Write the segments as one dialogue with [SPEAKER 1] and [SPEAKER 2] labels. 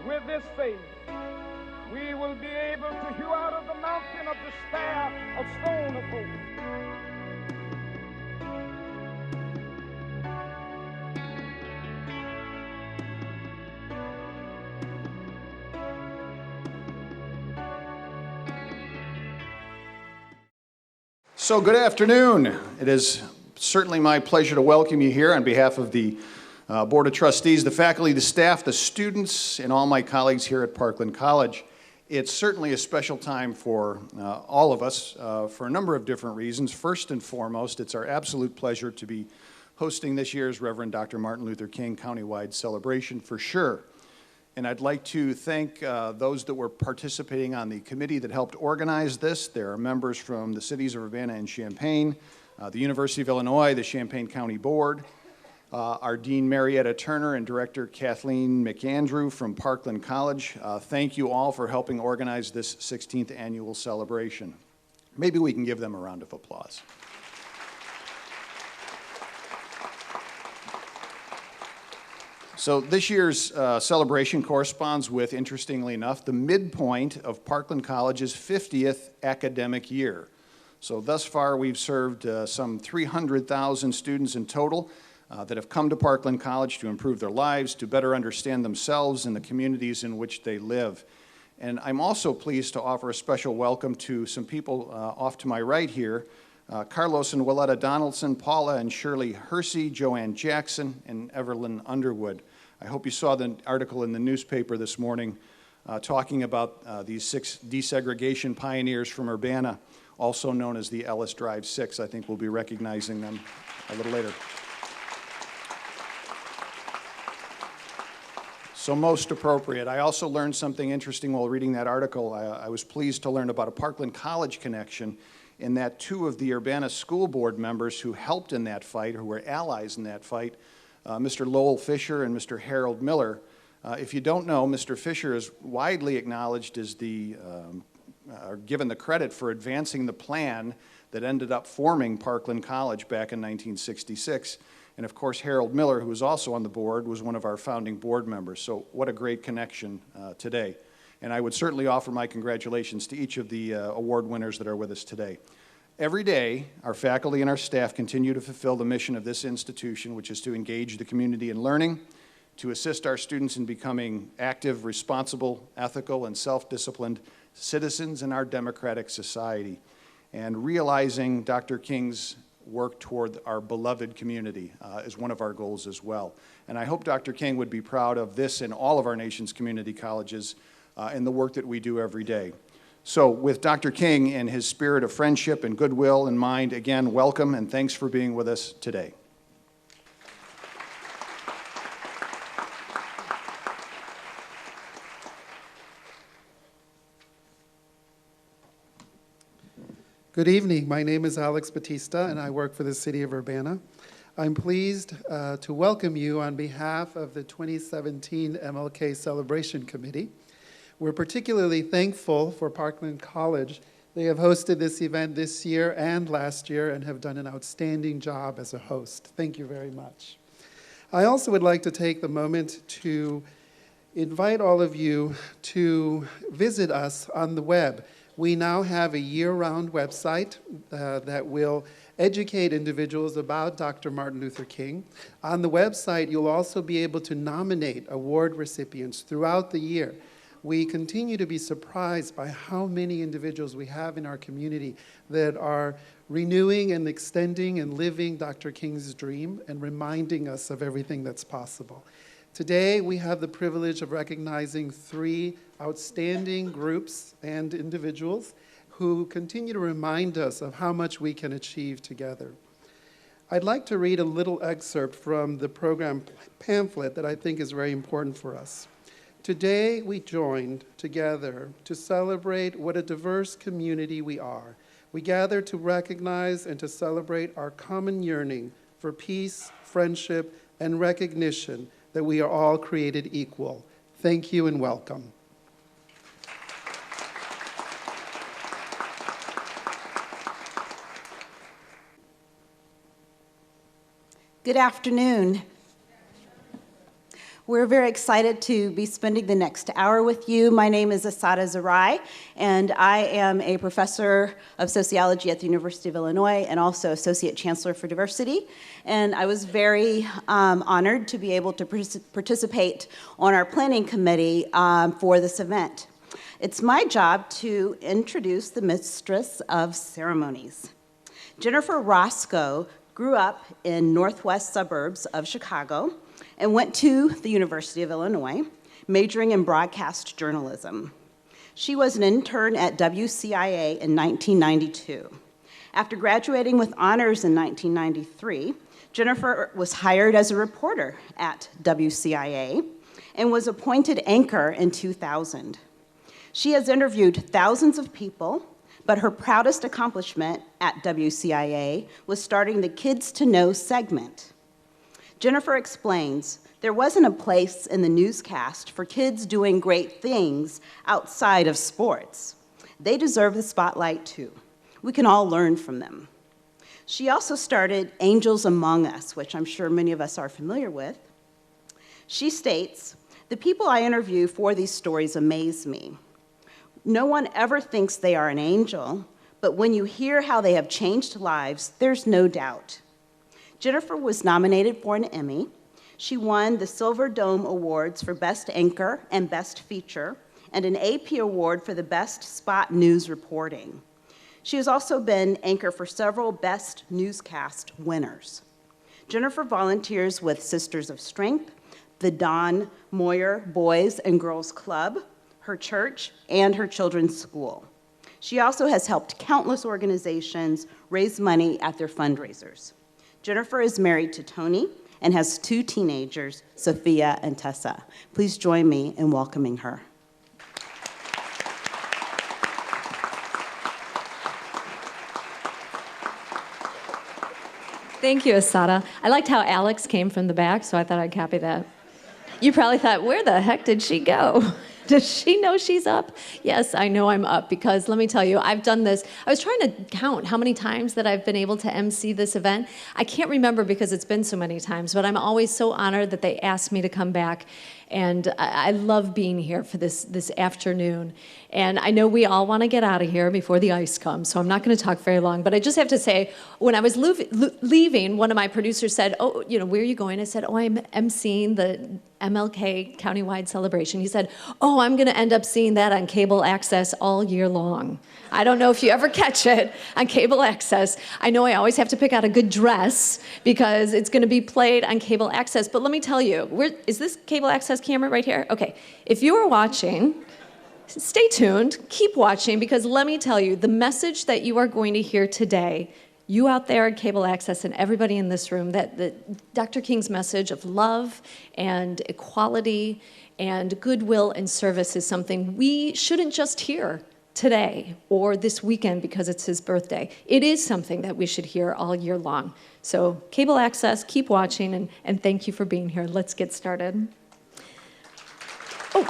[SPEAKER 1] With this faith, we will be able to hew out of the mountain of despair a stone of hope.
[SPEAKER 2] So good afternoon. It is certainly my pleasure to welcome you here on behalf of the Board of Trustees, the faculty, the staff, the students, and all my colleagues here at Parkland College. It's certainly a special time for all of us for a number of different reasons. First and foremost, it's our absolute pleasure to be hosting this year's Reverend Dr. Martin Luther King Countywide Celebration for sure. And I'd like to thank those that were participating on the committee that helped organize this. There are members from the cities of Urbana and Champaign, the University of Illinois, the Champaign County Board, our Dean Marietta Turner and Director Kathleen McAndrew from Parkland College. Thank you all for helping organize this 16th annual celebration. Maybe we can give them a round of applause. So this year's celebration corresponds with, interestingly enough, the midpoint of Parkland College's 50th academic year. So thus far, we've served some 300,000 students in total that have come to Parkland College to improve their lives, to better understand themselves and the communities in which they live. And I'm also pleased to offer a special welcome to some people off to my right here, Carlos and Willetta Donaldson, Paula and Shirley Hersey, Joanne Jackson, and Everlyn Underwood. I hope you saw the article in the newspaper this morning talking about these 6 desegregation pioneers from Urbana, also known as the Ellis Drive 6. I think we'll be recognizing them a little later. So most appropriate. I also learned something interesting while reading that article. I was pleased to learn about a Parkland College connection in that 2 of the Urbana school board members who helped in that fight, who were allies in that fight, Mr. Lowell Fisher and Mr. Harold Miller. If you don't know, Mr. Fisher is widely acknowledged as given the credit for advancing the plan that ended up forming Parkland College back in 1966. And of course, Harold Miller, who was also on the board, was one of our founding board members. So what a great connection today. And I would certainly offer my congratulations to each of the award winners that are with us today. Every day, our faculty and our staff continue to fulfill the mission of this institution, which is to engage the community in learning, to assist our students in becoming active, responsible, ethical, and self-disciplined citizens in our democratic society, and realizing Dr. King's work toward our beloved community is one of our goals as well. And I hope Dr. King would be proud of this in all of our nation's community colleges and the work that we do every day. So with Dr. King and his spirit of friendship and goodwill in mind, again, welcome and thanks for being with us today.
[SPEAKER 3] Good evening. My name is Alex Batista, and I work for the City of Urbana. I'm pleased to welcome you on behalf of the 2017 MLK Celebration Committee. We're particularly thankful for Parkland College. They have hosted this event this year and last year and have done an outstanding job as a host. Thank you very much. I also would like to take the moment to invite all of you to visit us on the web. We now have a year-round website that will educate individuals about Dr. Martin Luther King. On the website, you'll also be able to nominate award recipients throughout the year. We continue to be surprised by how many individuals we have in our community that are renewing and extending and living Dr. King's dream and reminding us of everything that's possible. Today, we have the privilege of recognizing 3 outstanding groups and individuals who continue to remind us of how much we can achieve together. I'd like to read a little excerpt from the program pamphlet that I think is very important for us. Today, we joined together to celebrate what a diverse community we are. We gather to recognize and to celebrate our common yearning for peace, friendship, and recognition that we are all created equal. Thank you and welcome.
[SPEAKER 4] Good afternoon. We're very excited to be spending the next hour with you. My name is Asada Zarai, and I am a professor of sociology at the University of Illinois and also Associate Chancellor for Diversity. And I was very honored to be able to participate on our planning committee for this event. It's my job to introduce the mistress of ceremonies. Jennifer Roscoe grew up in northwest suburbs of Chicago and went to the University of Illinois, majoring in broadcast journalism. She was an intern at WCIA in 1992. After graduating with honors in 1993, Jennifer was hired as a reporter at WCIA and was appointed anchor in 2000. She has interviewed thousands of people, but her proudest accomplishment at WCIA was starting the Kids to Know segment. Jennifer explains, there wasn't a place in the newscast for kids doing great things outside of sports. They deserve the spotlight too. We can all learn from them. She also started Angels Among Us, which I'm sure many of us are familiar with. She states, the people I interview for these stories amaze me. No one ever thinks they are an angel, but when you hear how they have changed lives, there's no doubt. Jennifer was nominated for an Emmy. She won the Silver Dome Awards for Best Anchor and Best Feature, and an AP Award for the Best Spot News Reporting. She has also been anchor for several Best Newscast winners. Jennifer volunteers with Sisters of Strength, the Don Moyer Boys and Girls Club, her church, and her children's school. She also has helped countless organizations raise money at their fundraisers. Jennifer is married to Tony and has 2 teenagers, Sophia and Tessa. Please join me in welcoming her.
[SPEAKER 5] Thank you, Asada. I liked how Alex came from the back, so I thought I'd copy that. You probably thought, where the heck did she go? Does she know she's up? Yes, I know I'm up because let me tell you, I've done this. I was trying to count how many times that I've been able to MC this event. I can't remember because it's been so many times, but I'm always so honored that they asked me to come back. And I love being here for this afternoon. And I know we all want to get out of here before the ice comes, so I'm not going to talk very long. But I just have to say, when I was leaving, one of my producers said, oh, where are you going? I said, oh, I'm emceeing the MLK Countywide Celebration. He said, oh, I'm going to end up seeing that on cable access all year long. I don't know if you ever catch it on cable access. I know I always have to pick out a good dress because it's going to be played on cable access. But let me tell you, is this cable access camera right here? Okay. If you are watching, stay tuned. Keep watching because let me tell you, the message that you are going to hear today, you out there at cable access and everybody in this room, that Dr. King's message of love and equality and goodwill and service is something we shouldn't just hear today or this weekend because it's his birthday. It is something that we should hear all year long. So cable access, keep watching, and thank you for being here. Let's get started. Oh,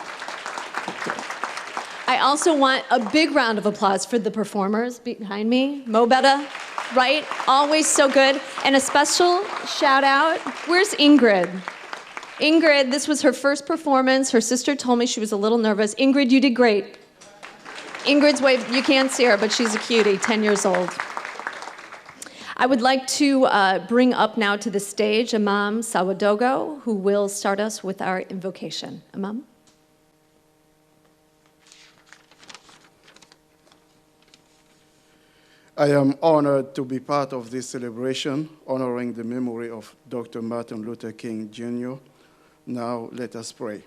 [SPEAKER 5] I also want a big round of applause for the performers behind me. Mo Betta, right? Always so good. And a special shout out, where's Ingrid? Ingrid, this was her first performance. Her sister told me she was a little nervous. Ingrid, you did great. Ingrid's wave, you can't see her, but she's a cutie, 10 years old. I would like to bring up now to the stage Imam Sawadogo, who will start us with our invocation. Imam?
[SPEAKER 6] I am honored to be part of this celebration, honoring the memory of Dr. Martin Luther King, Jr. Now let us pray.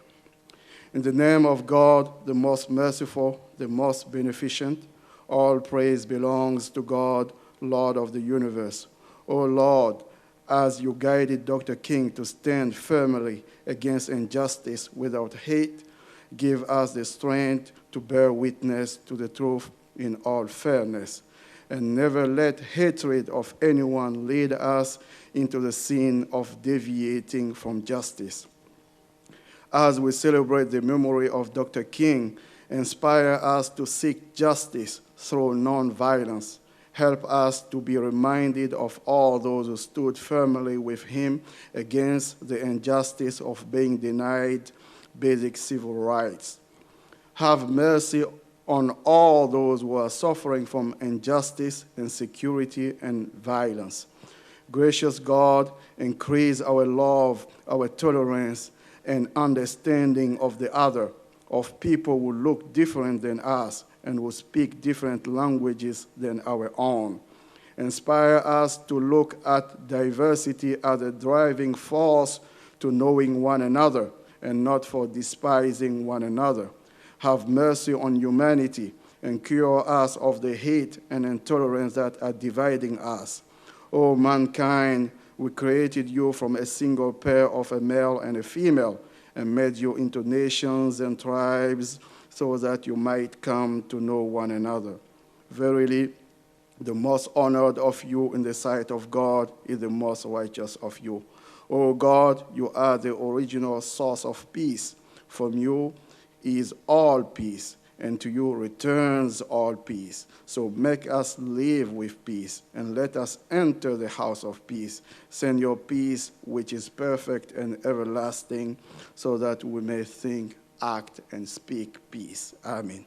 [SPEAKER 6] In the name of God, the most merciful, the most beneficent, all praise belongs to God, Lord of the universe. O Lord, as you guided Dr. King to stand firmly against injustice without hate, give us the strength to bear witness to the truth in all fairness, and never let hatred of anyone lead us into the sin of deviating from justice. As we celebrate the memory of Dr. King, inspire us to seek justice through nonviolence, Help us to be reminded of all those who stood firmly with him against the injustice of being denied basic civil rights. Have mercy on all those who are suffering from injustice, insecurity, and violence. Gracious God, increase our love, our tolerance, and understanding of the other, of people who look different than us and who speak different languages than our own. Inspire us to look at diversity as a driving force to knowing one another and not for despising one another. Have mercy on humanity and cure us of the hate and intolerance that are dividing us. O mankind, we created you from a single pair of a male and a female and made you into nations and tribes so that you might come to know one another. Verily, the most honored of you in the sight of God is the most righteous of you. O God, you are the original source of peace. From you is all peace, and to you returns all peace. So make us live with peace, and let us enter the house of peace. Send your peace, which is perfect and everlasting, so that we may think, act, and speak peace. Amen.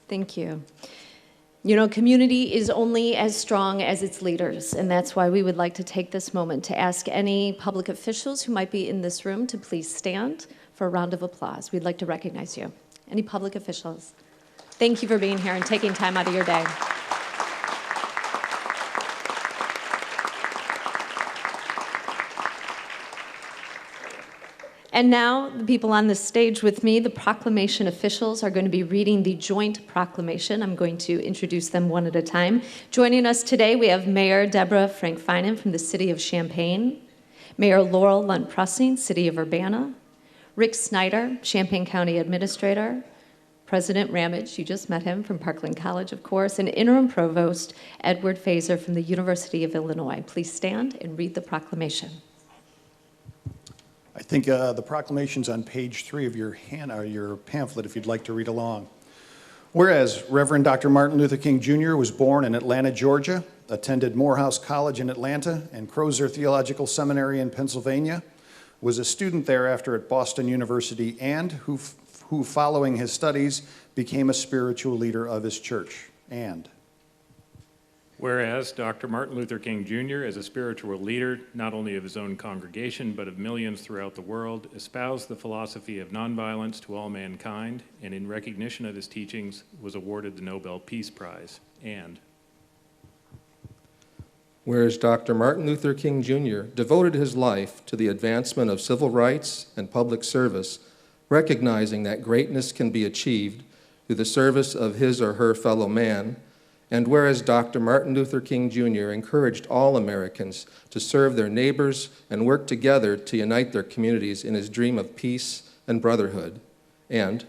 [SPEAKER 5] Thank you. You know, community is only as strong as its leaders, and that's why we would like to take this moment to ask any public officials who might be in this room to please stand for a round of applause. We'd like to recognize you. Any public officials? Thank you for being here and taking time out of your day. And now, the people on the stage with me, the proclamation officials, are going to be reading the joint proclamation. I'm going to introduce them one at a time. Joining us today, we have Mayor Deborah Frank-Finan from the City of Champaign, Mayor Laurel Lunt-Prussing, City of Urbana, Rick Snyder, Champaign County Administrator, President Ramage, you just met him, from Parkland College, of course, and Interim Provost Edward Fazer from the University of Illinois. Please stand and read the proclamation.
[SPEAKER 2] I think the proclamation's on page 3 of your pamphlet, if you'd like to read along. Whereas Reverend Dr. Martin Luther King Jr. was born in Atlanta, Georgia, attended Morehouse College in Atlanta and Crozer Theological Seminary in Pennsylvania, was a student thereafter at Boston University, and who following his studies became a spiritual leader of his church. And
[SPEAKER 7] whereas Dr. Martin Luther King Jr., as a spiritual leader, not only of his own congregation, but of millions throughout the world, espoused the philosophy of nonviolence to all mankind, and in recognition of his teachings, was awarded the Nobel Peace Prize. And
[SPEAKER 8] whereas Dr. Martin Luther King Jr. devoted his life to the advancement of civil rights and public service, recognizing that greatness can be achieved through the service of his or her fellow man. And whereas Dr. Martin Luther King Jr. encouraged all Americans to serve their neighbors and work together to unite their communities in his dream of peace and brotherhood. And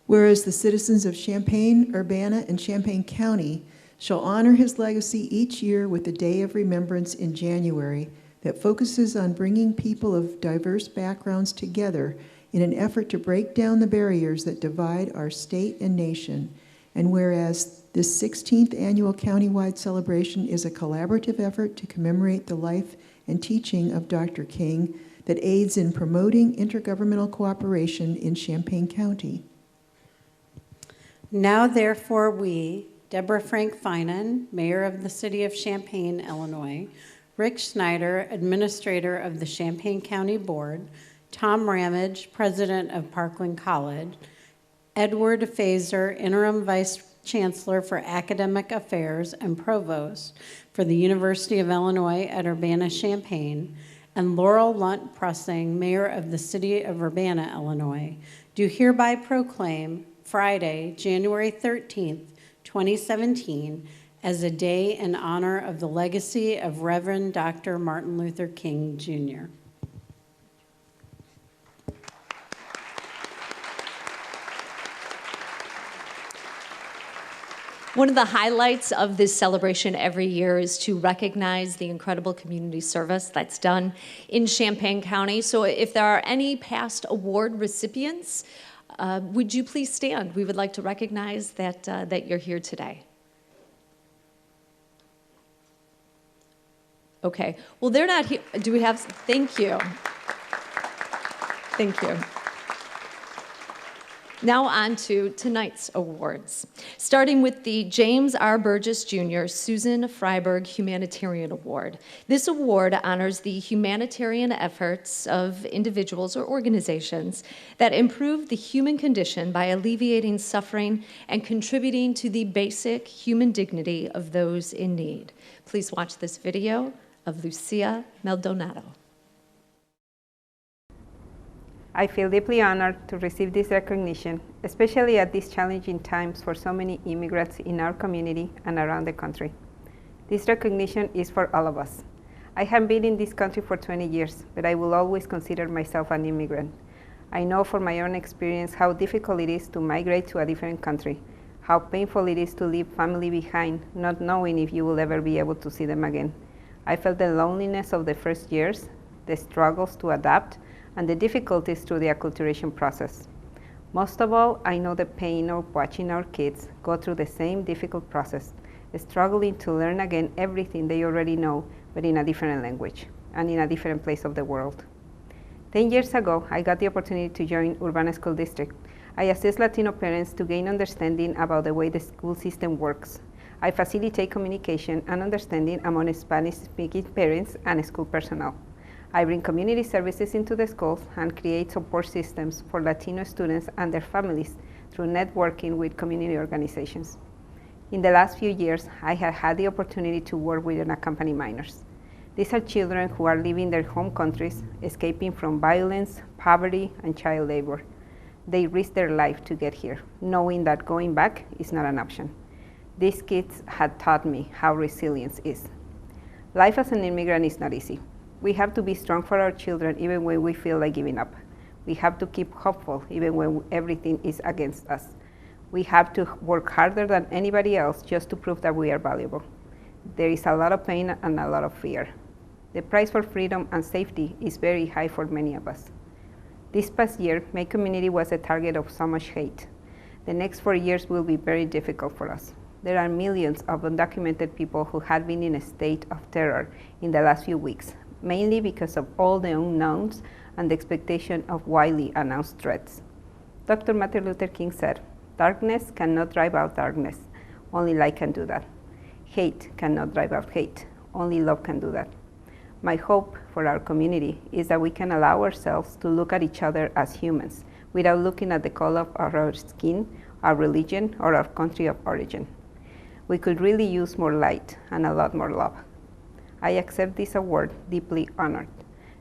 [SPEAKER 9] whereas the citizens of Champaign-Urbana and Champaign County shall honor his legacy each year with a day of remembrance in January that focuses on bringing people of diverse backgrounds together in an effort to break down the barriers that divide our state and nation. And whereas this 16th Annual Countywide Celebration is a collaborative effort to commemorate the life and teaching of Dr. King that aids in promoting intergovernmental cooperation in Champaign County.
[SPEAKER 10] Now, therefore, we, Deborah Frank-Finan, Mayor of the City of Champaign, Illinois, Rick Snyder, Administrator of the Champaign County Board, Tom Ramage, President of Parkland College, Edward Fazer, Interim Vice Chancellor for Academic Affairs and Provost for the University of Illinois at Urbana-Champaign, and Laurel Lunt-Prussing, Mayor of the City of Urbana, Illinois, do hereby proclaim Friday, January 13th, 2017, as a day in honor of the legacy of Reverend Dr. Martin Luther King, Jr.
[SPEAKER 5] One of the highlights of this celebration every year is to recognize the incredible community service that's done in Champaign County. So if there are any past award recipients, Would you please stand? We would like to recognize that you're here today. Okay, well, they're not here. Do we have, thank you. Thank you. Now on to tonight's awards, starting with the James R. Burgess Jr. Susan Freiberg Humanitarian Award. This award honors the humanitarian efforts of individuals or organizations that improve the human condition by alleviating suffering and contributing to the basic human dignity of those in need. Please watch this video of Lucia Maldonado.
[SPEAKER 11] I feel deeply honored to receive this recognition, especially at these challenging times for so many immigrants in our community and around the country. This recognition is for all of us. I have been in this country for 20 years, but I will always consider myself an immigrant. I know from my own experience how difficult it is to migrate to a different country, how painful it is to leave family behind, not knowing if you will ever be able to see them again. I felt the loneliness of the first years, the struggles to adapt, and the difficulties through the acculturation process. Most of all, I know the pain of watching our kids go through the same difficult process, struggling to learn again everything they already know, but in a different language and in a different place of the world. 10 years ago, I got the opportunity to join Urbana School District. I assist Latino parents to gain understanding about the way the school system works. I facilitate communication and understanding among Spanish-speaking parents and school personnel. I bring community services into the schools and create support systems for Latino students and their families through networking with community organizations. In the last few years, I have had the opportunity to work with unaccompanied minors. These are children who are leaving their home countries, escaping from violence, poverty, and child labor. They risk their life to get here, knowing that going back is not an option. These kids had taught me how resilience is. Life as an immigrant is not easy. We have to be strong for our children even when we feel like giving up. We have to keep hopeful even when everything is against us. We have to work harder than anybody else just to prove that we are valuable. There is a lot of pain and a lot of fear. The price for freedom and safety is very high for many of us. This past year, my community was a target of so much hate. The next 4 years will be very difficult for us. There are millions of undocumented people who have been in a state of terror in the last few weeks, mainly because of all the unknowns and the expectation of widely announced threats. Dr. Martin Luther King said, "Darkness cannot drive out darkness, only light can do that. Hate cannot drive out hate, only love can do that." My hope for our community is that we can allow ourselves to look at each other as humans without looking at the color of our skin, our religion, or our country of origin. We could really use more light and a lot more love. I accept this award deeply honored.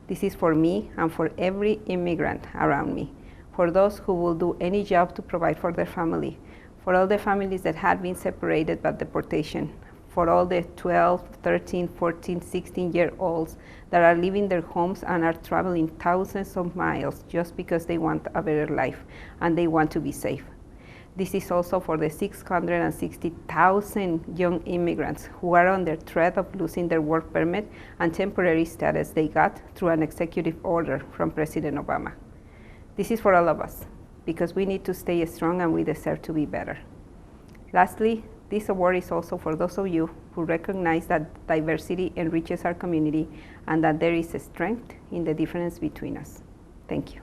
[SPEAKER 11] This is for me and for every immigrant around me, for those who will do any job to provide for their family, for all the families that have been separated by deportation, for all the 12, 13, 14, 16-year-olds that are leaving their homes and are traveling thousands of miles just because they want a better life and they want to be safe. This is also for the 660,000 young immigrants who are under threat of losing their work permit and temporary status they got through an executive order from President Obama. This is for all of us, because we need to stay strong and we deserve to be better. Lastly, this award is also for those of you who recognize that diversity enriches our community and that there is a strength in the difference between us. Thank you.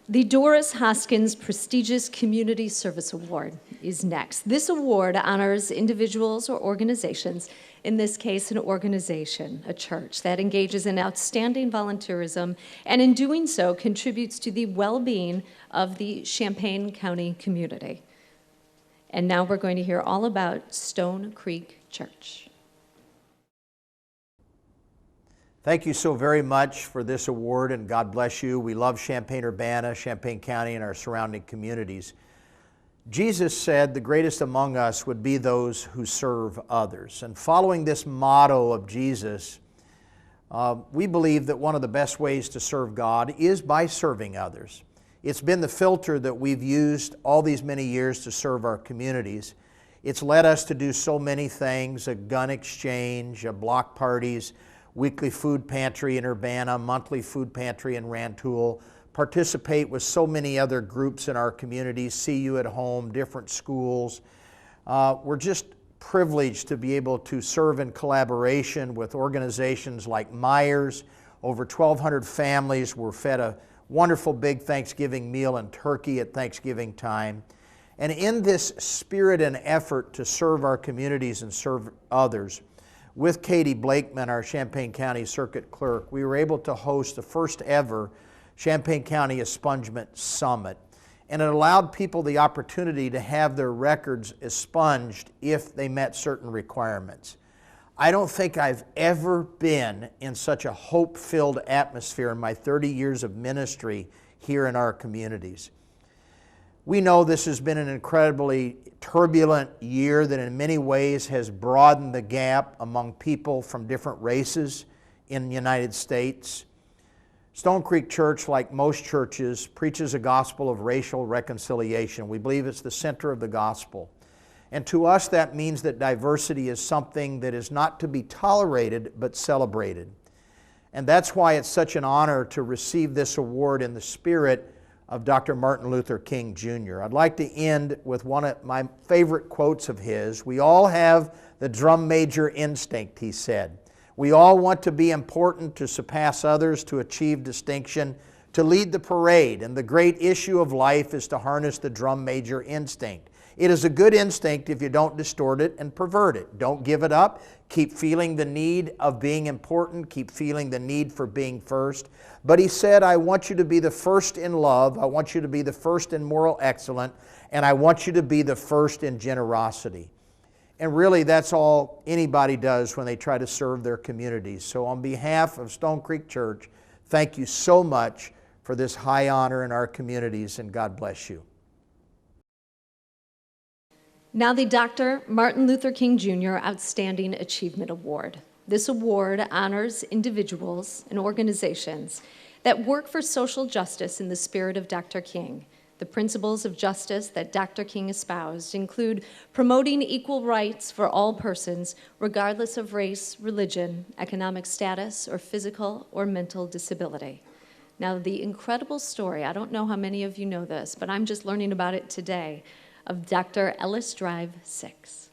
[SPEAKER 5] The Doris Hoskins Prestigious Community Service Award is next. This award honors individuals or organizations, in this case an organization, a church, that engages in outstanding volunteerism and in doing so contributes to the well-being of the Champaign County community. And now we're going to hear all about Stone Creek Church.
[SPEAKER 12] Thank you so very much for this award, and God bless you. We love Champaign-Urbana, Champaign County, and our surrounding communities. Jesus said the greatest among us would be those who serve others. And following this motto of Jesus, we believe that one of the best ways to serve God is by serving others. It's been the filter that we've used all these many years to serve our communities. It's led us to do so many things: a gun exchange, block parties, weekly food pantry in Urbana, monthly food pantry in Rantoul, participate with so many other groups in our communities, See You at Home, different schools. We're just privileged to be able to serve in collaboration with organizations like Myers. Over 1,200 families were fed a wonderful big Thanksgiving meal and turkey at Thanksgiving time. And in this spirit and effort to serve our communities and serve others, with Katie Blakeman, our Champaign County Circuit Clerk, we were able to host the first ever Champaign County Expungement Summit. And it allowed people the opportunity to have their records expunged if they met certain requirements. I don't think I've ever been in such a hope-filled atmosphere in my 30 years of ministry here in our communities. We know this has been an incredibly turbulent year that in many ways has broadened the gap among people from different races in the United States. Stone Creek Church, like most churches, preaches a gospel of racial reconciliation. We believe it's the center of the gospel. And to us, that means that diversity is something that is not to be tolerated, but celebrated. And that's why it's such an honor to receive this award in the spirit of Dr. Martin Luther King Jr. I'd like to end with one of my favorite quotes of his. We all have the drum major instinct, he said. We all want to be important, to surpass others, to achieve distinction, to lead the parade. And the great issue of life is to harness the drum major instinct. It is a good instinct if you don't distort it and pervert it. Don't give it up. Keep feeling the need of being important. Keep feeling the need for being first. But he said, I want you to be the first in love. I want you to be the first in moral excellence. And I want you to be the first in generosity. And really, that's all anybody does when they try to serve their communities. So on behalf of Stone Creek Church, thank you so much for this high honor in our communities, and God bless you.
[SPEAKER 5] Now the Dr. Martin Luther King Jr. Outstanding Achievement Award. This award honors individuals and organizations that work for social justice in the spirit of Dr. King. The principles of justice that Dr. King espoused include promoting equal rights for all persons, regardless of race, religion, economic status, or physical or mental disability. Now, the incredible story, I don't know how many of you know this, but I'm just learning about it today, of Dr. Ellis Drive 6.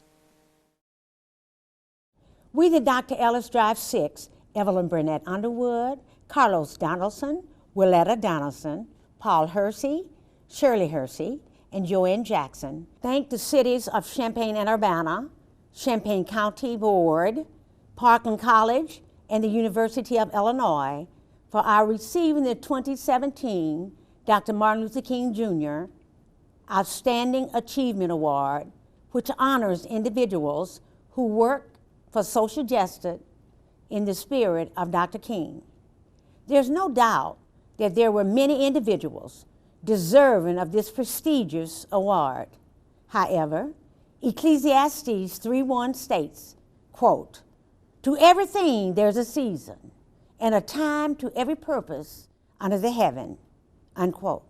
[SPEAKER 13] We, the Dr. Ellis Drive 6, Evelyn Burnett Underwood, Carlos Donaldson, Willetta Donaldson, Paul Hersey, Shirley Hersey, and Joanne Jackson, thank the cities of Champaign-Urbana, Champaign County Board, Parkland College, and the University of Illinois for our receiving the 2017 Dr. Martin Luther King Jr. Outstanding Achievement Award, which honors individuals who work for social justice in the spirit of Dr. King. There's no doubt that there were many individuals deserving of this prestigious award. However, Ecclesiastes 3:1 states, quote, "To everything there's a season, and a time to every purpose under the heaven," unquote.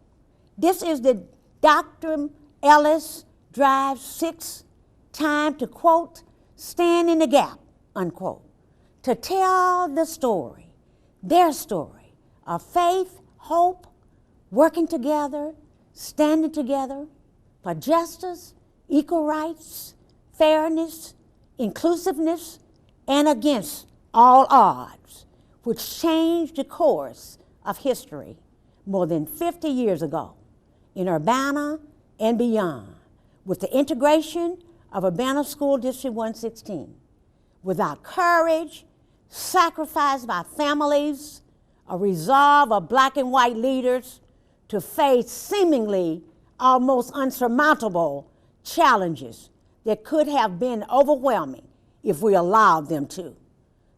[SPEAKER 13] This is the Dr. Ellis Drive 6 time to, quote, stand in the gap, unquote, to tell the story, their story of faith, hope, working together, standing together for justice, equal rights, fairness, inclusiveness, and against all odds, which changed the course of history more than 50 years ago in Urbana and beyond, with the integration of Urbana School District 116. Without courage, sacrifice by families, a resolve of black and white leaders to face seemingly almost unsurmountable challenges that could have been overwhelming if we allowed them to.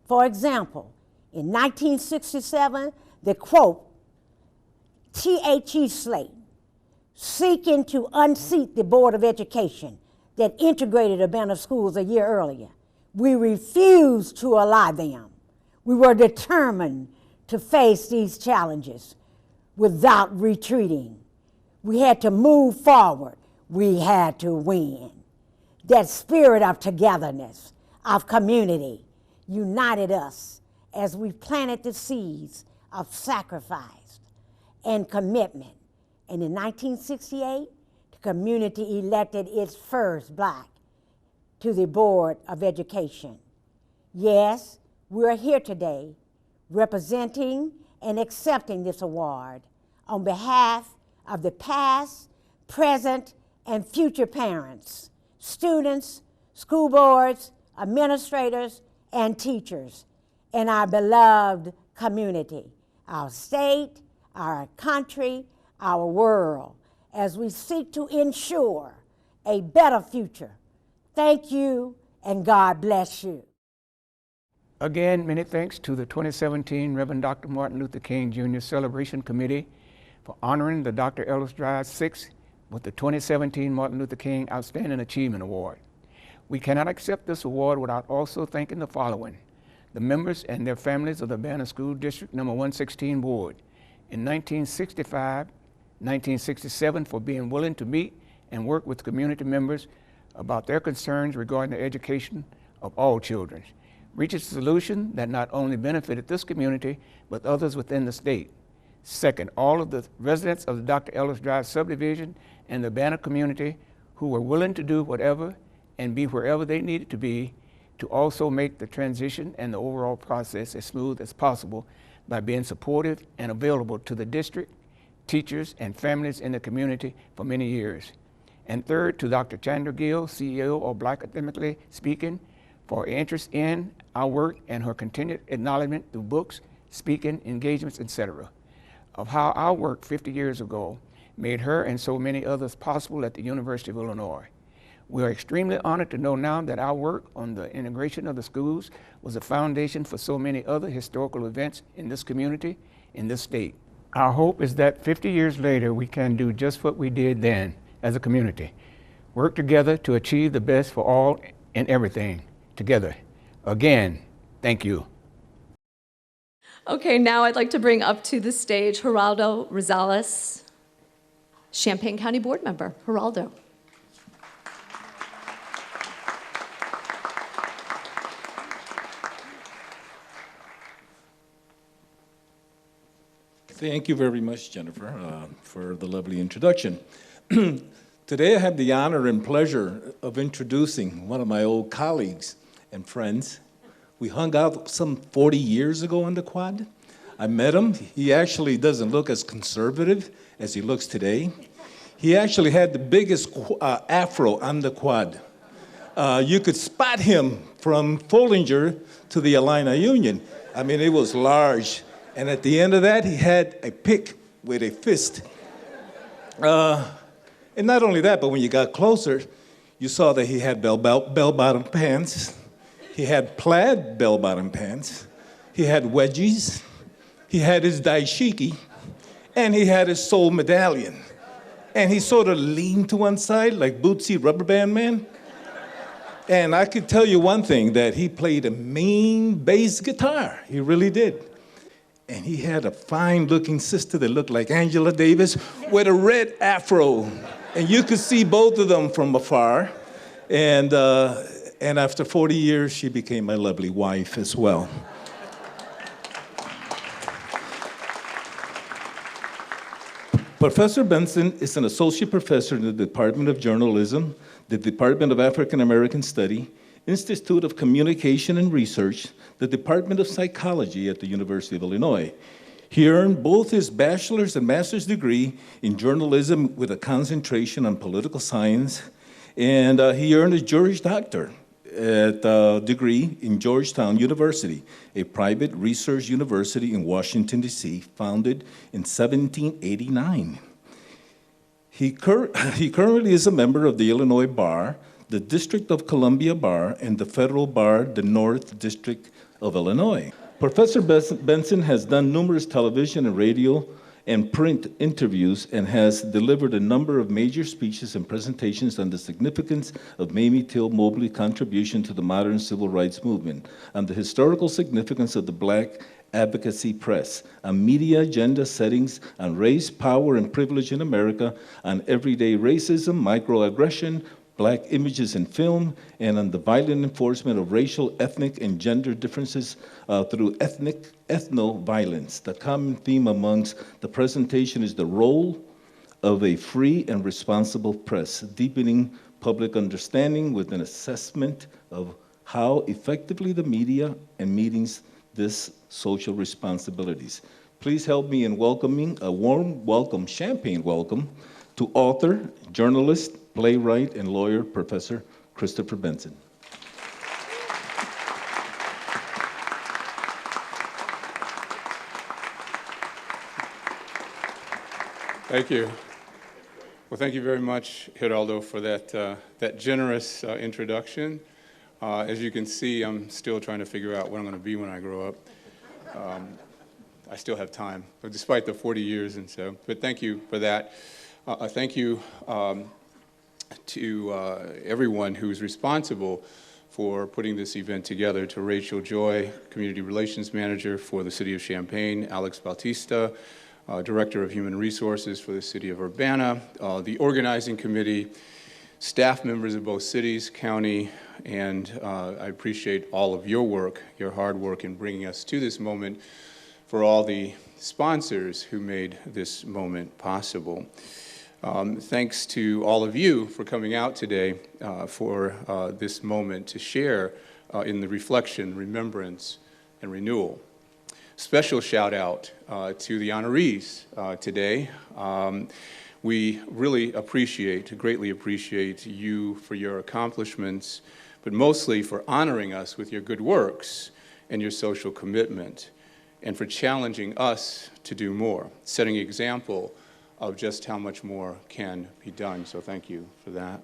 [SPEAKER 13] For example, in 1967, the quote, T.H.E. slate, seeking to unseat the Board of Education that integrated Urbana schools a year earlier. We refused to allow them. We were determined to face these challenges without retreating. We had to move forward. We had to win. That spirit of togetherness, of community, united us as we planted the seeds of sacrifice and commitment. And in 1968, the community elected its first Black to the Board of Education. Yes, we're here today representing and accepting this award on behalf of the past, present, and future parents, students, school boards, administrators, and teachers in our beloved community, our state, our country, our world, as we seek to ensure a better future. Thank you, and God bless you.
[SPEAKER 14] Again, many thanks to the 2017 Reverend Dr. Martin Luther King Jr. Celebration Committee for honoring the Dr. Ellis Drive 6 with the 2017 Martin Luther King Outstanding Achievement Award. We cannot accept this award without also thanking the following: the members and their families of the Urbana School District Number 116 Board in 1965, 1967 for being willing to meet and work with community members about their concerns regarding the education of all children, reach a solution that not only benefited this community, but others within the state. Second, all of the residents of the Dr. Ellis Drive subdivision and the Urbana community who were willing to do whatever and be wherever they needed to be to also make the transition and the overall process as smooth as possible by being supportive and available to the district, teachers, and families in the community for many years. And third, to Dr. Chandra Gill, CEO of Black Academically Speaking, for her interest in our work and her continued acknowledgement through books, speaking, engagements, etc., of how our work 50 years ago made her and so many others possible at the University of Illinois. We are extremely honored to know now that our work on the integration of the schools was a foundation for so many other historical events in this community, in this state. Our hope is that 50 years later, we can do just what we did then as a community, work together to achieve the best for all and everything together. Again, thank you.
[SPEAKER 5] Okay, now I'd like to bring up to the stage Geraldo Rosales, Champaign County Board Member. Geraldo.
[SPEAKER 15] Thank you very much, Jennifer, for the lovely introduction. Today I have the honor and pleasure of introducing one of my old colleagues and friends. We hung out some 40 years ago on the quad. I met him. He actually doesn't look as conservative as he looks today. He actually had the biggest afro on the quad. You could spot him from Follinger to the Illini Union. I mean, it was large. And at the end of that, he had a pick with a fist. And not only that, but when you got closer, you saw that he had bell-bottom pants. He had plaid bell-bottom pants. He had wedgies. He had his daishiki. And he had his soul medallion. And he sort of leaned to one side like Bootsy Rubber Band Man. And I could tell you one thing, that he played a mean bass guitar. He really did. And he had a fine-looking sister that looked like Angela Davis with a red afro. And you could see both of them from afar. And after 40 years, she became my lovely wife as well. Professor Benson is an associate professor in the Department of Journalism, the Department of African American Study, Institute of Communication and Research, the Department of Psychology at the University of Illinois. He earned both his bachelor's and master's degree in journalism with a concentration on political science, and he earned a Juris Doctor degree in Georgetown University, a private research university in Washington, D.C., founded in 1789. He currently is a member of the Illinois Bar, the District of Columbia Bar, and the Federal Bar, the North District of Illinois. Professor Benson has done numerous television and radio and print interviews and has delivered a number of major speeches and presentations on the significance of Mamie Till Mobley's contribution to the modern civil rights movement, on the historical significance of the Black advocacy press, on media agenda settings, on race, power, and privilege in America, on everyday racism, microaggression, Black images in film, and on the violent enforcement of racial, ethnic, and gender differences through ethno-violence. The common theme amongst the presentation is the role of a free and responsible press, deepening public understanding with an assessment of how effectively the media and meetings this social responsibilities. Please help me in welcoming a warm welcome, Champagne welcome, to author, journalist, playwright, and lawyer, Professor Christopher Benson.
[SPEAKER 16] Thank you. Well, thank you very much, Geraldo, for that generous introduction. As you can see, I'm still trying to figure out what I'm going to be when I grow up. I still have time, but despite the 40 years and so. But thank you for that. Thank you to everyone who's responsible for putting this event together, to Rachel Joy, Community Relations Manager for the City of Champaign, Alex Bautista, Director of Human Resources for the City of Urbana, the organizing committee, staff members of both cities, county, and I appreciate all of your work, your hard work in bringing us to this moment, for all the sponsors who made this moment possible. Thanks to all of you for coming out today for this moment to share in the reflection, remembrance, and renewal. Special shout out to the honorees today. We really greatly appreciate you for your accomplishments, but mostly for honoring us with your good works and your social commitment, and for challenging us to do more, setting an example of just how much more can be done. So thank you for that.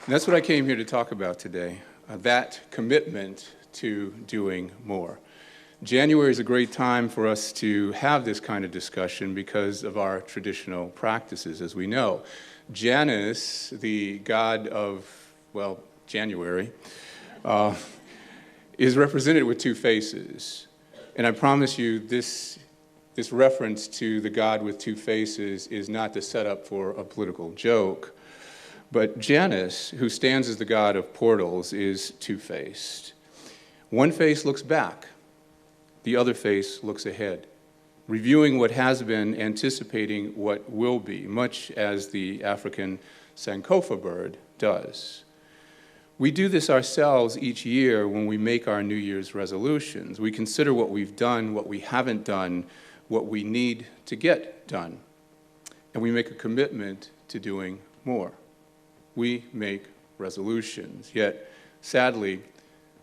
[SPEAKER 16] And that's what I came here to talk about today, that commitment to doing more. January is a great time for us to have this kind of discussion because of our traditional practices. As we know, Janus, the god of, well, January, is represented with two faces. And I promise you, this reference to the god with two faces is not the setup for a political joke. But Janus, who stands as the god of portals, is two-faced. One face looks back. The other face looks ahead, reviewing what has been, anticipating what will be, much as the African Sankofa bird does. We do this ourselves each year when we make our New Year's resolutions. We consider what we've done, what we haven't done, what we need to get done. And we make a commitment to doing more. We make resolutions, yet sadly,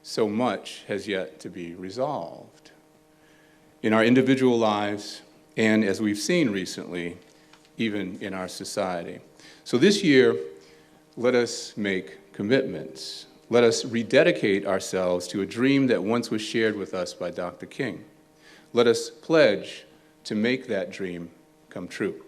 [SPEAKER 16] so much has yet to be resolved in our individual lives, and as we've seen recently, even in our society. So this year, let us make commitments. Let us rededicate ourselves to a dream that once was shared with us by Dr. King. Let us pledge to make that dream come true.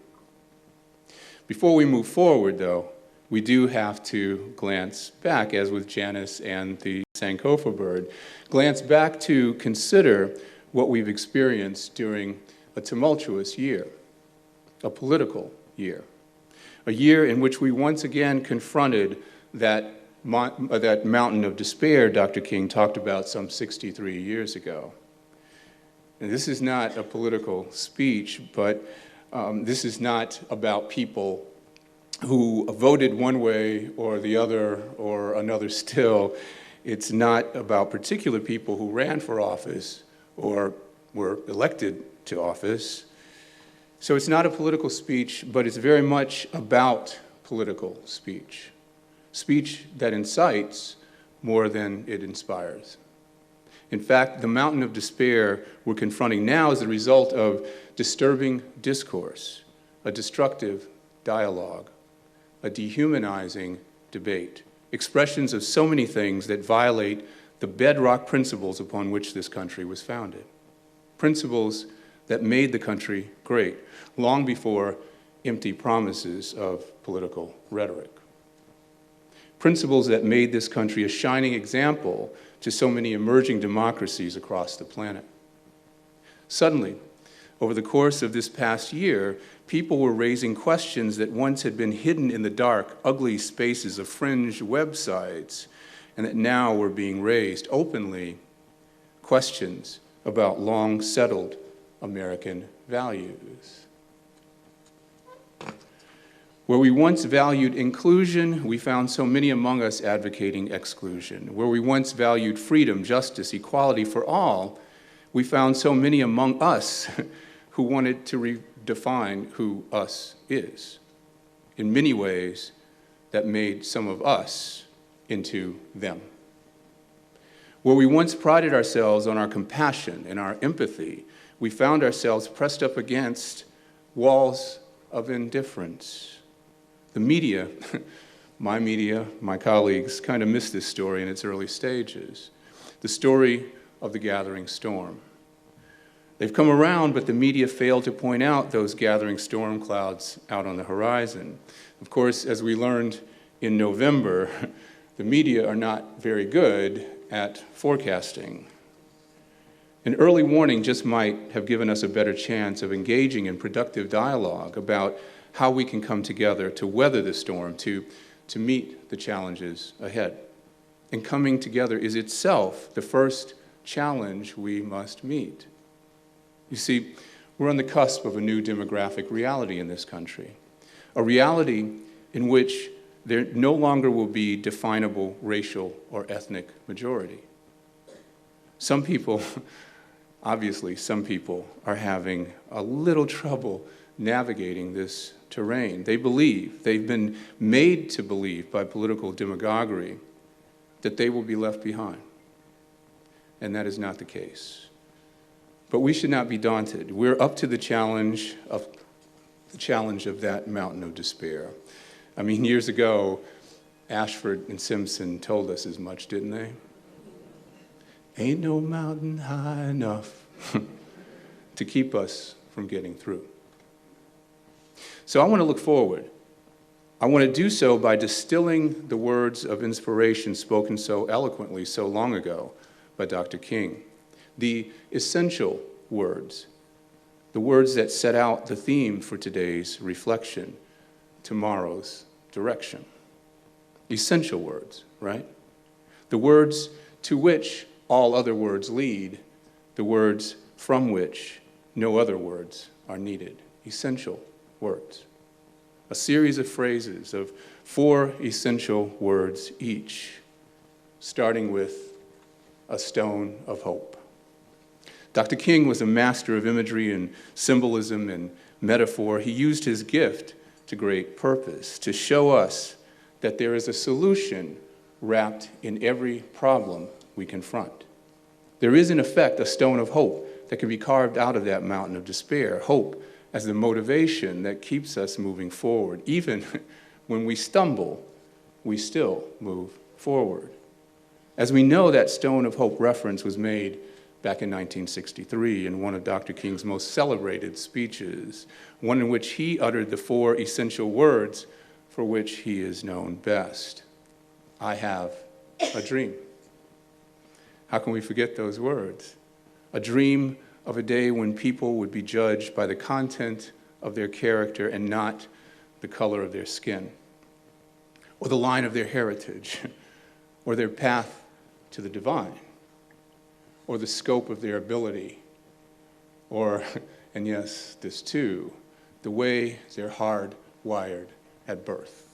[SPEAKER 16] Before we move forward, though, we do have to glance back, as with Janus and the Sankofa bird, glance back to consider what we've experienced during a tumultuous year, a political year, a year in which we once again confronted that mountain of despair Dr. King talked about some 63 years ago. And this is not a political speech, but this is not about people who voted one way or the other or another still. It's not about particular people who ran for office or were elected to office. So it's not a political speech, but it's very much about political speech. Speech that incites more than it inspires. In fact, the mountain of despair we're confronting now is the result of disturbing discourse, a destructive dialogue, a dehumanizing debate, expressions of so many things that violate the bedrock principles upon which this country was founded. Principles that made the country great, long before empty promises of political rhetoric. Principles that made this country a shining example to so many emerging democracies across the planet. Suddenly, Over the course of this past year, people were raising questions that once had been hidden in the dark, ugly spaces of fringe websites, and that now were being raised openly, questions about long-settled American values. Where we once valued inclusion, we found so many among us advocating exclusion. Where we once valued freedom, justice, equality for all, we found so many among us who wanted to redefine who us is. In many ways, that made some of us into them. Where we once prided ourselves on our compassion and our empathy, we found ourselves pressed up against walls of indifference. The media, my colleagues, kind of missed this story in its early stages. The story of the gathering storm. They've come around, but the media failed to point out those gathering storm clouds out on the horizon. Of course, as we learned in November, the media are not very good at forecasting. An early warning just might have given us a better chance of engaging in productive dialogue about how we can come together to weather the storm, to meet the challenges ahead. And coming together is itself the first challenge we must meet. You see, we're on the cusp of a new demographic reality in this country, a reality in which there no longer will be definable racial or ethnic majority. Some people, obviously, some people are having a little trouble navigating this terrain. They believe, they've been made to believe by political demagoguery that they will be left behind. And that is not the case. But we should not be daunted. We're up to the challenge of that mountain of despair. I mean, years ago, Ashford and Simpson told us as much, didn't they? Ain't no mountain high enough to keep us from getting through. So I want to look forward. I want to do so by distilling the words of inspiration spoken so eloquently so long ago by Dr. King. The essential words, the words that set out the theme for today's reflection, tomorrow's direction. Essential words, right? The words to which all other words lead, the words from which no other words are needed. Essential words. A series of phrases of 4 essential words each, starting with a stone of hope. Dr. King was a master of imagery and symbolism and metaphor. He used his gift to great purpose, to show us that there is a solution wrapped in every problem we confront. There is, in effect, a stone of hope that can be carved out of that mountain of despair. Hope as the motivation that keeps us moving forward. Even when we stumble, we still move forward. As we know, that stone of hope reference was made back in 1963 in one of Dr. King's most celebrated speeches, one in which he uttered the 4 essential words for which he is known best. I have a dream. How can we forget those words? A dream of a day when people would be judged by the content of their character and not the color of their skin, or the line of their heritage, or their path to the divine, or the scope of their ability, or, and yes, this too, the way they're hardwired at birth.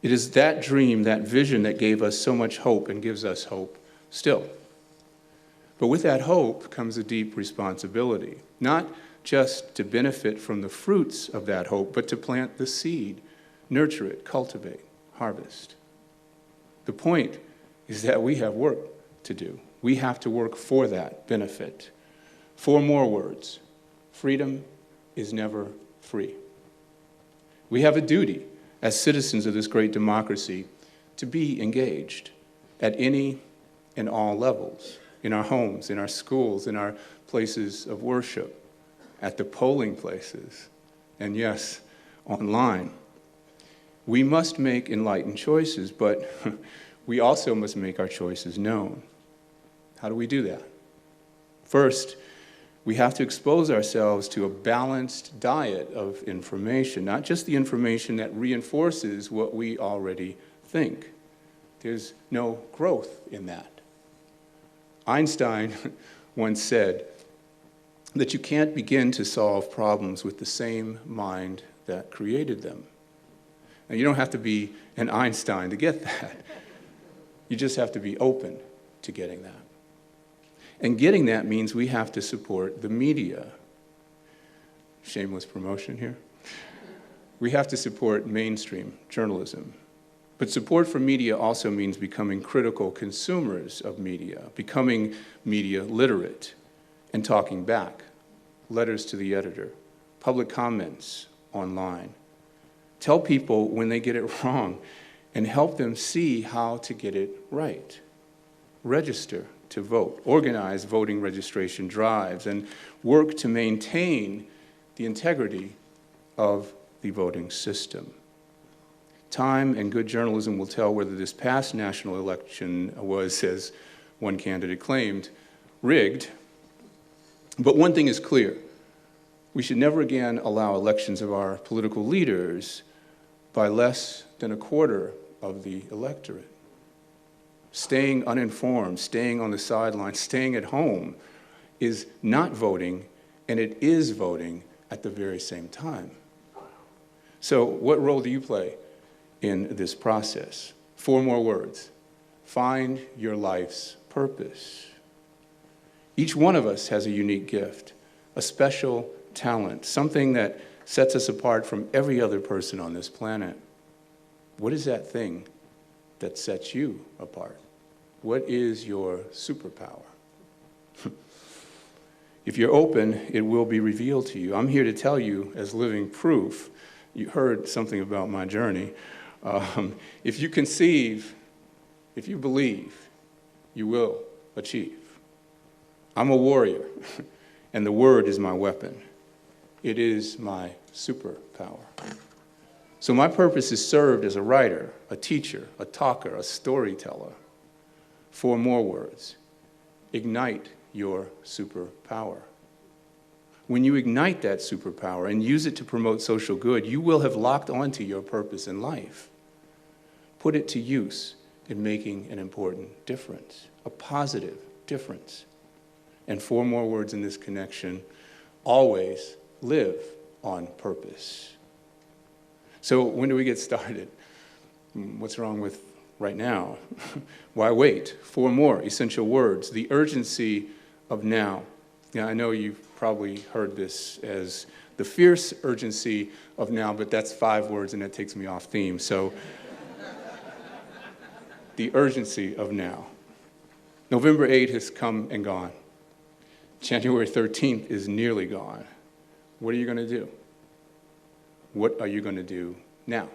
[SPEAKER 16] It is that dream, that vision that gave us so much hope and gives us hope still. But with that hope comes a deep responsibility, not just to benefit from the fruits of that hope, but to plant the seed, nurture it, cultivate, harvest. The point is that we have work to do. We have to work for that benefit. 4 more words. Freedom is never free. We have a duty as citizens of this great democracy to be engaged at any and all levels, in our homes, in our schools, in our places of worship, at the polling places, and yes, online. We must make enlightened choices, but we also must make our choices known. How do we do that? First, We have to expose ourselves to a balanced diet of information, not just the information that reinforces what we already think. There's no growth in that. Einstein once said that you can't begin to solve problems with the same mind that created them. Now, you don't have to be an Einstein to get that. You just have to be open to getting that. And getting that means we have to support the media. Shameless promotion here. We have to support mainstream journalism. But support for media also means becoming critical consumers of media, becoming media literate, and talking back. Letters to the editor, public comments online. Tell people when they get it wrong and help them see how to get it right. Register to vote, organize voting registration drives, and work to maintain the integrity of the voting system. Time and good journalism will tell whether this past national election was, as one candidate claimed, rigged. But one thing is clear. We should never again allow elections of our political leaders by less than a quarter of the electorate. Staying uninformed, staying on the sidelines, staying at home is not voting, and it is voting at the very same time. So what role do you play in this process? 4 more words. Find your life's purpose. Each one of us has a unique gift, a special talent, something that sets us apart from every other person on this planet. What is that thing that sets you apart? What is your superpower? If you're open, it will be revealed to you. I'm here to tell you as living proof. You heard something about my journey. If you conceive, if you believe, you will achieve. I'm a warrior, and the word is my weapon. It is my superpower. So my purpose is served as a writer, a teacher, a talker, a storyteller. 4 more words. Ignite your superpower. When you ignite that superpower and use it to promote social good, you will have locked onto your purpose in life. Put it to use in making an important difference, a positive difference. And 4 more words in this connection. Always live on purpose. So when do we get started? What's wrong with right now? Why wait? 4 more essential words. The urgency of now. Now, I know you've probably heard this as the fierce urgency of now, but that's 5 words and that takes me off theme. So, the urgency of now. November 8th has come and gone. January 13th is nearly gone. What are you going to do? What are you going to do now?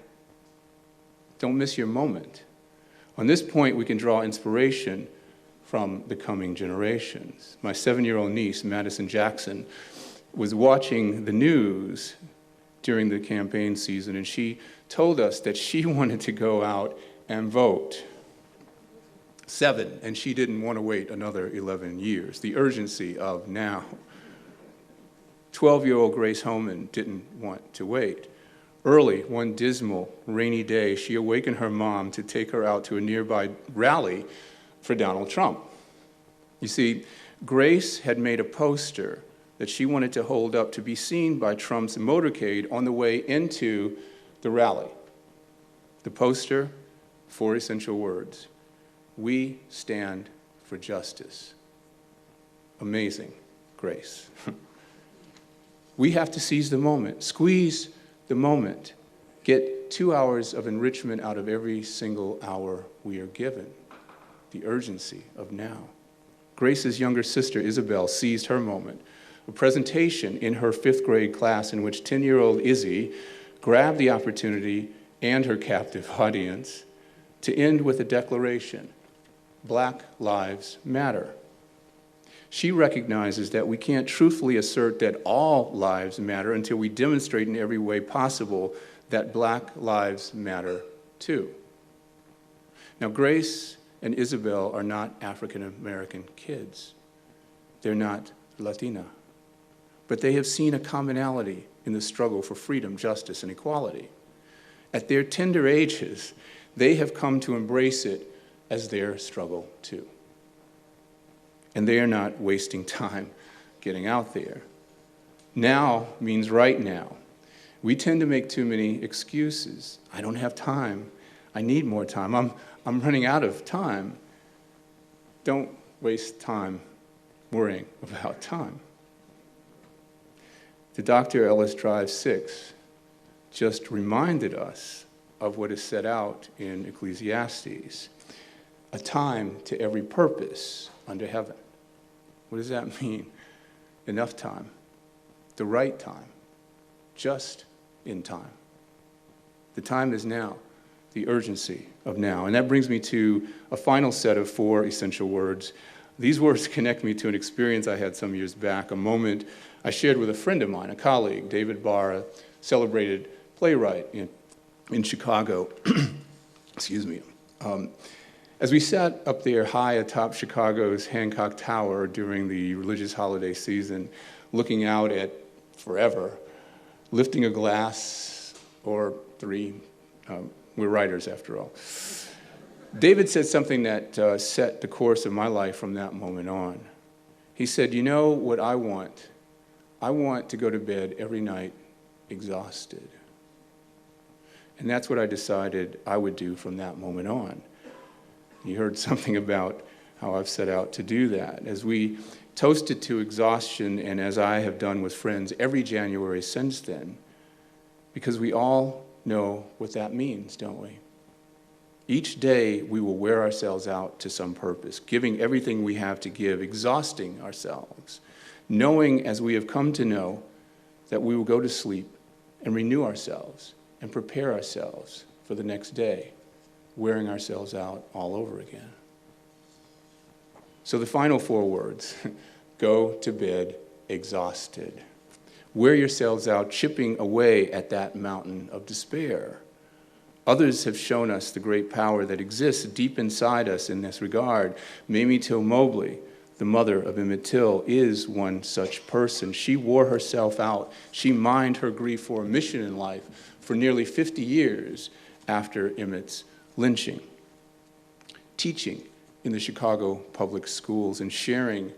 [SPEAKER 16] Don't miss your moment. On this point, we can draw inspiration from the coming generations. My 7-year-old niece, Madison Jackson, was watching the news during the campaign season, and she told us that she wanted to go out and vote. 7, and she didn't want to wait another 11 years. The urgency of now. 12-year-old Grace Homan didn't want to wait. Early, one dismal, rainy day, she awakened her mom to take her out to a nearby rally for Donald Trump. You see, Grace had made a poster that she wanted to hold up to be seen by Trump's motorcade on the way into the rally. The poster, 4 essential words. We stand for justice. Amazing grace. We have to seize the moment, squeeze the moment, get 2 hours of enrichment out of every single hour we are given. The urgency of now. Grace's younger sister, Isabel, seized her moment. A presentation in her 5th grade class in which 10-year-old Izzy grabbed the opportunity and her captive audience to end with a declaration. Black lives matter. She recognizes that we can't truthfully assert that all lives matter until we demonstrate in every way possible that Black lives matter too. Now, Grace and Isabel are not African American kids. They're not Latina but they have seen a commonality in the struggle for freedom, justice, and equality. At their tender ages, they have come to embrace it as their struggle too. And they are not wasting time getting out there. Now means right now. We tend to make too many excuses. I don't have time. I need more time. I'm running out of time. Don't waste time worrying about time. The Dr. Ellis Drive 6 just reminded us of what is set out in Ecclesiastes, a time to every purpose under heaven. What does that mean? Enough time, the right time, just in time. The time is now, the urgency of now. And that brings me to a final set of 4 essential words. These words connect me to an experience I had some years back, a moment I shared with a friend of mine, a colleague, David Barr, a celebrated playwright in Chicago. Excuse me. As we sat up there high atop Chicago's Hancock Tower during the religious holiday season, looking out at forever, lifting a glass or 3, we're writers after all. David said something that set the course of my life from that moment on. He said, you know what I want? I want to go to bed every night exhausted. And that's what I decided I would do from that moment on. You heard something about how I've set out to do that. As we toasted to exhaustion, and as I have done with friends every January since then, because we all know what that means, don't we? Each day we will wear ourselves out to some purpose, giving everything we have to give, exhausting ourselves, knowing as we have come to know that we will go to sleep and renew ourselves and prepare ourselves for the next day, wearing ourselves out all over again. So the final 4 words, go to bed exhausted. Wear yourselves out, chipping away at that mountain of despair. Others have shown us the great power that exists deep inside us in this regard. Mamie Till Mobley, the mother of Emmett Till, is one such person. She wore herself out. She mined her grief for a mission in life for nearly 50 years after Emmett's lynching, teaching in the Chicago public schools and sharing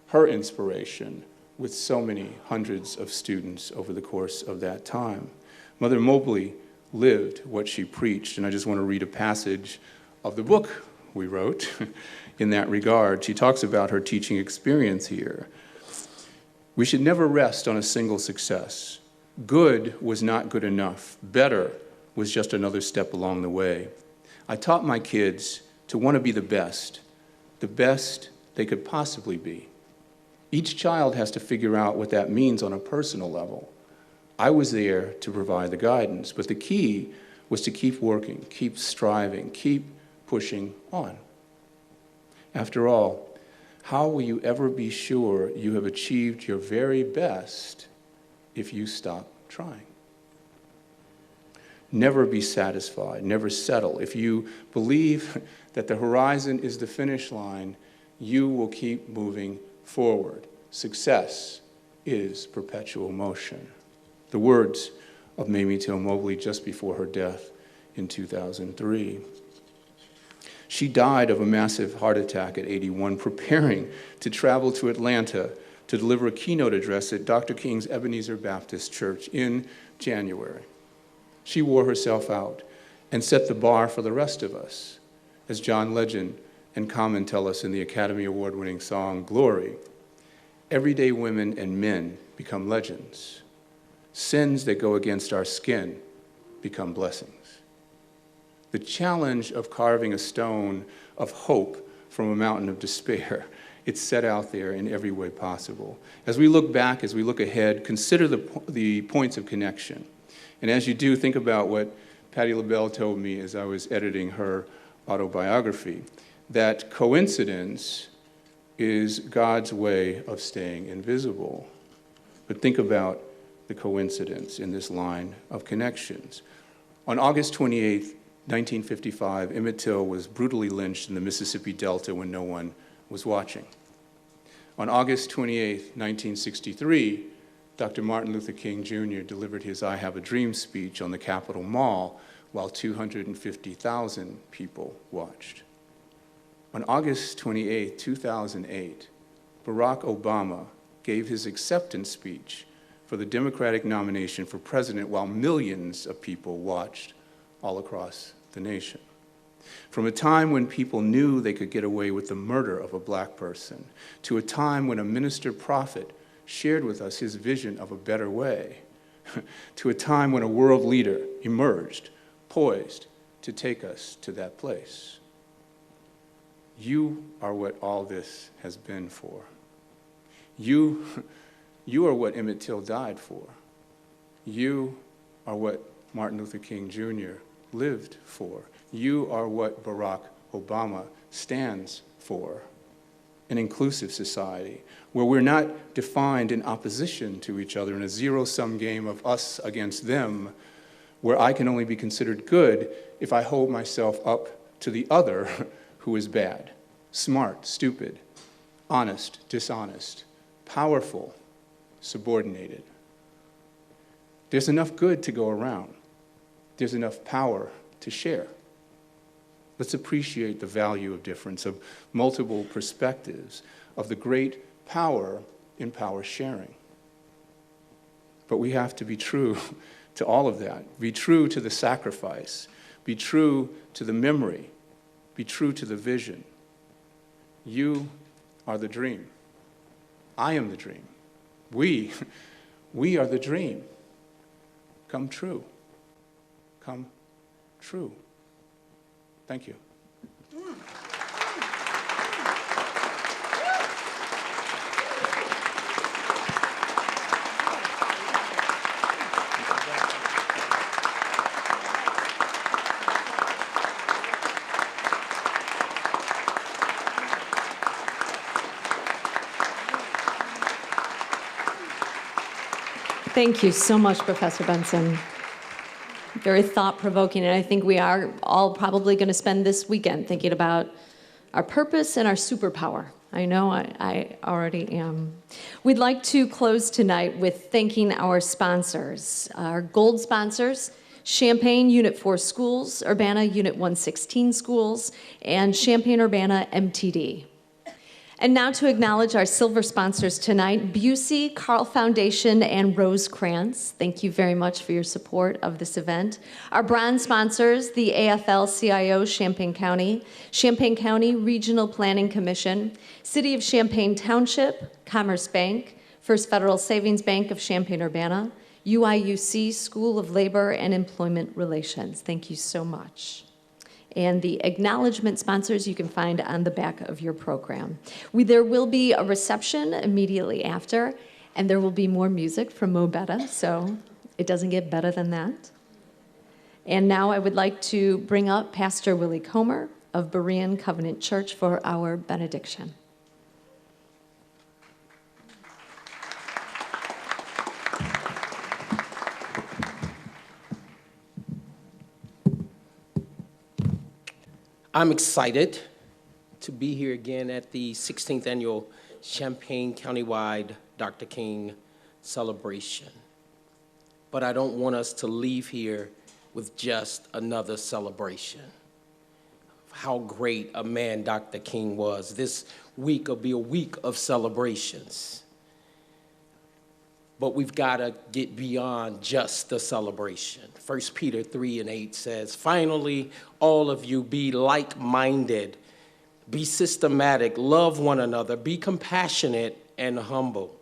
[SPEAKER 16] her inspiration with so many hundreds of students over the course of that time. Mother Mobley lived what she preached, and I just want to read a passage of the book we wrote in that regard. She talks about her teaching experience here. We should never rest on a single success. Good was not good enough. Better was just another step along the way. I taught my kids to want to be the best they could possibly be. Each child has to figure out what that means on a personal level. I was there to provide the guidance, but the key was to keep working, keep striving, keep pushing on. After all, how will you ever be sure you have achieved your very best if you stop trying? Never be satisfied, never settle. If you believe that the horizon is the finish line, you will keep moving forward. Success is perpetual motion. The words of Mamie Till Mobley just before her death in 2003. She died of a massive heart attack at 81, preparing to travel to Atlanta to deliver a keynote address at Dr. King's Ebenezer Baptist Church in January. She wore herself out and set the bar for the rest of us. As John Legend and Common tell us in the Academy Award-winning song, Glory, everyday women and men become legends. Sins that go against our skin become blessings. The challenge of carving a stone of hope from a mountain of despair, it's set out there in every way possible. As we look back, as we look ahead, consider the points of connection. And as you do, think about what Patti LaBelle told me as I was editing her autobiography, that coincidence is God's way of staying invisible. But think about the coincidence in this line of connections. On August 28, 1955, Emmett Till was brutally lynched in the Mississippi Delta when no one was watching. On August 28, 1963, Dr. Martin Luther King Jr. delivered his I Have a Dream speech on the Capitol Mall while 250,000 people watched. On August 28, 2008, Barack Obama gave his acceptance speech for the Democratic nomination for president while millions of people watched all across the nation. From a time when people knew they could get away with the murder of a black person, to a time when a minister prophet shared with us his vision of a better way, to a time when a world leader emerged, poised to take us to that place. You are what all this has been for. You are what Emmett Till died for. You are what Martin Luther King Jr. lived for. You are what Barack Obama stands for. An inclusive society where we're not defined in opposition to each other in a zero-sum game of us against them, where I can only be considered good if I hold myself up to the other who is bad, smart, stupid, honest, dishonest, powerful, subordinated. There's enough good to go around. There's enough power to share. Let's appreciate the value of difference, of multiple perspectives, of the great power in power sharing. But we have to be true to all of that. Be true to the sacrifice. Be true to the memory. Be true to the vision. You are the dream. I am the dream. We are the dream. Come true. Come true. Thank you.
[SPEAKER 5] Thank you so much, Professor Benson. Very thought-provoking, and I think we are all probably going to spend this weekend thinking about our purpose and our superpower. I know I already am. We'd like to close tonight with thanking our sponsors, our gold sponsors, Champaign Unit 4 Schools, Urbana Unit 116 Schools, and Champaign-Urbana MTD. And now to acknowledge our silver sponsors tonight, Busey, Carl Foundation, and Rosecrans. Thank you very much for your support of this event. Our bronze sponsors, the AFL-CIO Champaign County Regional Planning Commission, City of Champaign Township, Commerce Bank, First Federal Savings Bank of Champaign-Urbana, UIUC School of Labor and Employment Relations. Thank you so much. And the acknowledgement sponsors you can find on the back of your program. There will be a reception immediately after, and there will be more music from Mo Betta, so it doesn't get better than that. And now I would like to bring up Pastor Willie Comer of Berean Covenant Church for our benediction.
[SPEAKER 17] I'm excited to be here again at the 16th Annual Champaign Countywide Dr. King Celebration. But I don't want us to leave here with just another celebration. How great a man Dr. King was. This week will be a week of celebrations. But we've got to get beyond just the celebration. 1 Peter 3:8 says, finally, all of you be like-minded, be systematic, love one another, be compassionate and humble.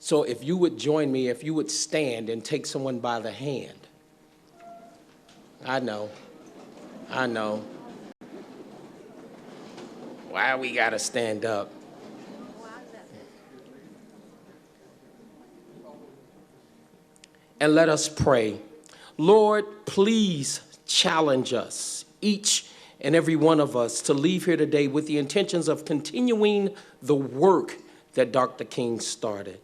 [SPEAKER 17] So if you would join me, if you would stand and take someone by the hand. I know. Why we got to stand up? And let us pray. Lord, please challenge us, each and every one of us, to leave here today with the intentions of continuing the work that Dr. King started.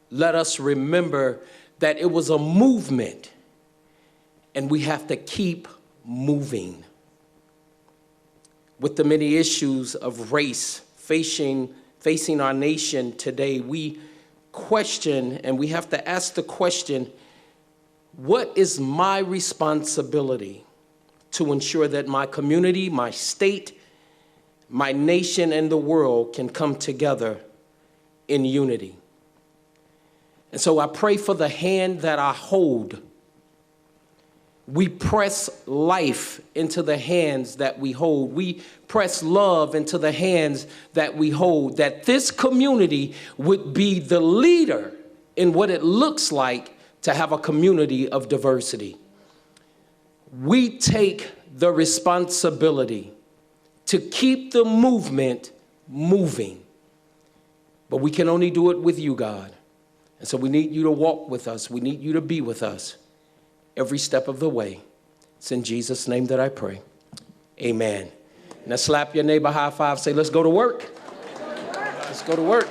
[SPEAKER 17] Let us remember that it was a movement, and we have to keep moving. With the many issues of race facing facing our nation today, we question, and we have to ask the question, what is my responsibility to ensure that my community, my state, my nation, and the world can come together in unity? And so I pray for the hand that I hold. We press life into the hands that we hold. We press love into the hands that we hold, that this community would be the leader in what it looks like to have a community of diversity. We take the responsibility to keep the movement moving, but we can only do it with you, God. And so we need you to walk with us. We need you to be with us every step of the way. It's in Jesus' name that I pray. Amen. Now slap your neighbor high five. Say, let's go to work. Let's go to work.